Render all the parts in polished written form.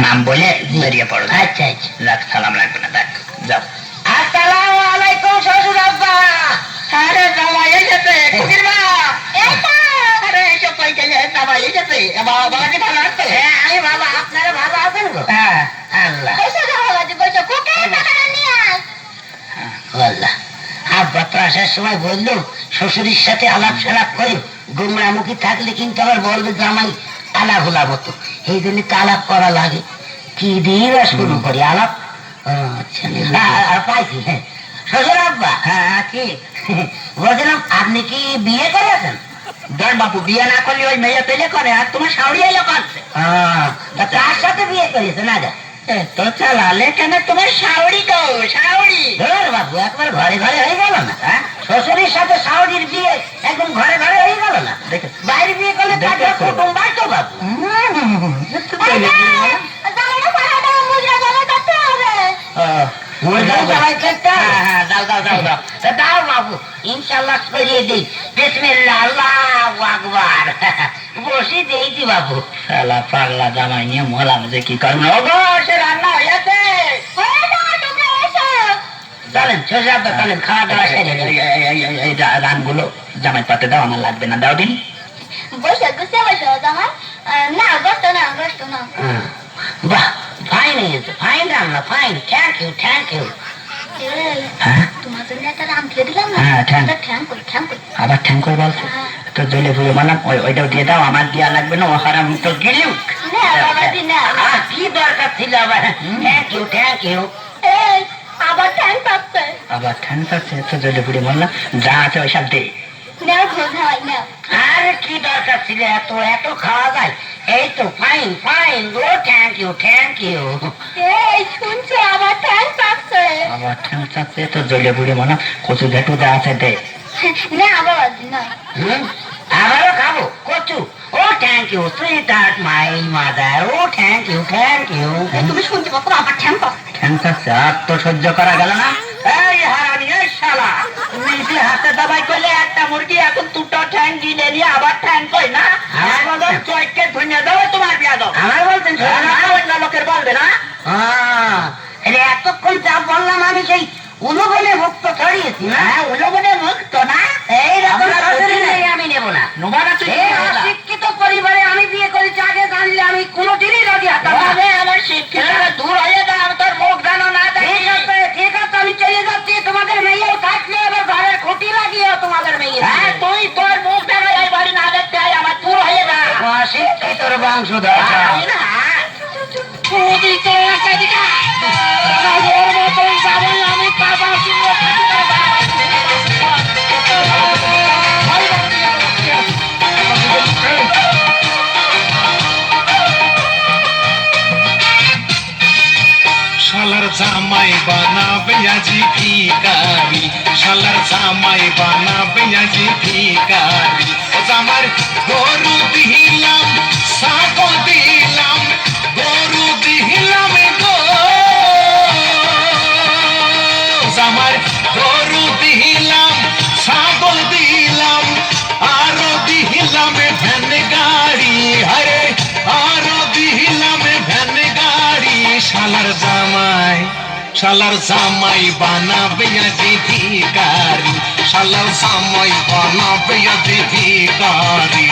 নাম বলে বেরিয়ে পড়ো। আচ্ছা আচ্ছা, যাক, সালাম লাগবে না, দেখ যাও। আসসালামু আলাইকুম শ্বশুর আব্বা। আরে জামাই এসেছে, খুকির মা। আরে এসব কই গেলে, জামাই এসেছে। বাবা কি ভালো আছে? হ্যাঁ আমি ভালো, আপনারা ভালো আছেন গো? হ্যাঁ আল্লাহ। আল্লাহ, আব্বা তো আসার সময় বললো শ্বশুরের সাথে আলাপ সালাপ করে গোমরামুখী থাকলে কিন্তু আবার বলবে জামাই আলাপ হলা মতো, এই জন্য তো আলাপ করা লাগে। কি দিয়ে শুরু করি আলাপ? আচ্ছা পাইছি। শ্বশুর আব্বা। হ্যাঁ কি বলছিলাম, আপনি কি বিয়ে করেছেন? দেখ বাবু, বিয়ে না করলে ওই মেয়ে পেলে করে, আর তোমার শাওড়ি এলো কাঁদছে। কার সাথে বিয়ে করেছে না? যা তো চালালে কেন, তোমার শাওড়ি তো শাওড়ি। বাবু একবার ঘরে ঘরে হয়ে গেল না? শ্বশুরের সাথে শাওড়ির বিয়ে একদম ঘরে ঘরে হয়ে গেল না? বাইরে বিয়ে করলে কুটুম বাড়তো বাবু। দাও বাবু, ইনশাল্লাহ সরিয়ে দিই। বিসমিল্লাহ, আল্লাহু আকবার। বসে দিয়েছি বাবু। শালা পাগলা জামাই নিয়ে মলাম যে কি করবো। রান্না হয়েছে, চলেন শ্বশুর আব্বা, চলেন খাওয়া দাওয়া সেরে এই রানগুলো জামাই পাতে দাও, আমার লাগবে না, দাও দিন। বসে গুছিয়ে বসে জামাই। না বসতো না, বসতো না। বাহ, ফাইন হয়েছে, ফাইন রান্না, fine. Thank you, thank you. তোমার জন্য একটা রাম খেয়ে দিলাম না? আবার ঠ্যাং কই বলছো? তো জলে ফুলে বললাম ওইটাও দিয়ে দাও, আমার দেওয়া লাগবে না, ও হারাম তো গিলিউক। কি দরকার ছিল আবার? Thank you, thank you. আবার ঠ্যাং পাচ্ছে, আবার ঠ্যাং পাচ্ছে, তো জলে ফুলে বললাম যা আছে ওইসব দে। আরে কি দরকার ছিল, এত এত খাওয়া যায়? এই তো ফাইন ফাইন গো, থ্যাংক ইউ, থ্যাংক ইউ। শুনছে আবার ঠ্যাং পাচ্ছে, আবার ঠ্যাং পাচ্ছে, তো জলে ফুলে বললাম কচু ঘেটু যা আছে দে। আবারও খাবো কচু? ও thank you, sweetheart my mother. ও থ্যাংক ইউ, থ্যাংক ইউ। তুমি শুনতে পাচ্ছ আবার ঠ্যাং পাচ্ছে? ঠ্যাং পাচ্ছে, আর তো সহ্য করা গেল না। এই হারামি, এই শালা, নিজে হাতে দাবাই করলে একটা মুরগি, এখন দুটো ঠ্যাং গিলে নিয়ে আবার ঠ্যাং কই না? আমাদের চৈকে ধুনিয়ে দাও তোমার বিয়া দাও। আমার বলছেন অন্য লোকের বলবে না? এতক্ষণ যা বললাম আমি সেই উলুবনে মুক্ত ছড়িয়েছি না? উলুবনে মুক্ত না, এইরকম আমি নেব না। শিক্ষিত পরিবারে আমি বিয়ে করেছি, আগে জানলে আমি কোনোদিনই রাজি হতাম না। আমার শিক্ষিত দূর হয়ে যাও, তোর মুখ জানো না। ঠিক আছে, ঠিক আছে, আমি চলে যাচ্ছি। তোমাদের মেয়েও থাকলে এবার ঘরের খুঁটি লাগিয়েও তোমাদের মেয়ে। হ্যাঁ, তুই তোর মুখ দেখা এই বাড়ি না দেখতে হয়, আমার দূর হয়ে যা। শিক্ষিতর বংশধর আমি বাবা শালার জামাই বানাবে আজি ভিখারি, শালার জামাই বানাবে আজি ভিখারি। জামার গরু দিলাম, ছাগল দিলাম, গরু দিলাম গো, জামার গরু দিলাম, ছাগল দিলাম, আরো দিলাম ভ্যান গাড়ি। আরে আরো দিলাম ভ্যান গাড়ি। শালার জামাই, শালার জামাই বানাবে আজি ভিখারি, শালার জামাই বানাবে আজি ভিখারি।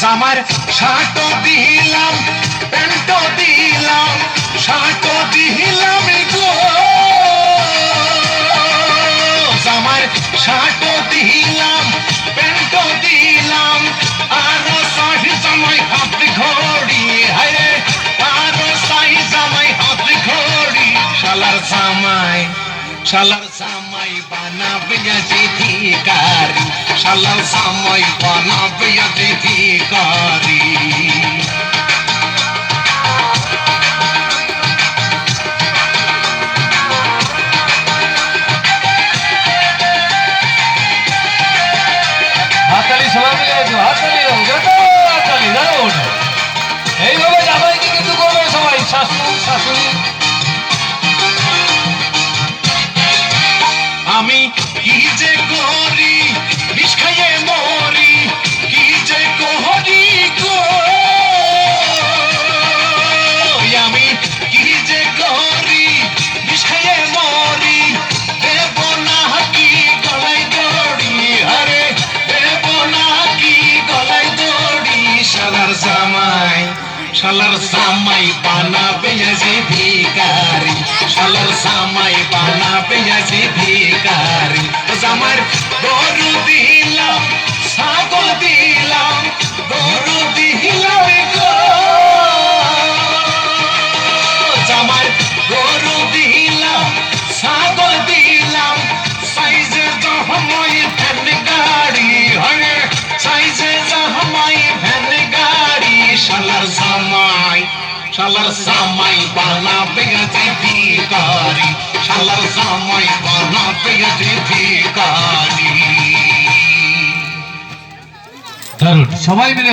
জামার শার্টও দিলাম, প্যান্টও দিলাম, শার্টও দিলাম গো, জামার শার্টও দিলাম, প্যান্টও দিলাম, আরো শাড়ি জামাই হাত ঘড়ি। হায়, আরো শাড়ি জামাই হাত ঘড়ি। শালার জামাই, শালার জামাই বানাবে আজি ভিখারি, শালার জামাই বানাবে আজি ভিখারি। হাততালি সবাই মিলে একটু হাততালি দাও, যত হাততালি দারুণ। এইভাবে জামাইকে কিন্তু করবে সবাই, শাশুড়ি শাশুড়ি। আমি কি যে করি বিষ খাইয়ে মরি, কি যে করি গো, আমি কি যে করি বিষ খাইয়ে মরি, দেব না কি গলায় দড়ি, আরে দেব না কি গলায় দড়ি, শালার জামাই শালার জামাই বানাবে যে ভিখারি, শালার জামাই বানাবে যে ভিখারি। জামার গরু দিলাম ছাগল দিলাম, গরু দিলাম গো, জামার গরু দিলাম ছাগল দিলাম, সাইজে জহমাই ভ্যান গাড়ি, হরে সাইজে জহমাই ভ্যান গাড়ি, শালার জামাই বানাবে যে ভিখারি, শালার জামাই বানাবে যে ভিখারি। দারুণ, সবাই মিলে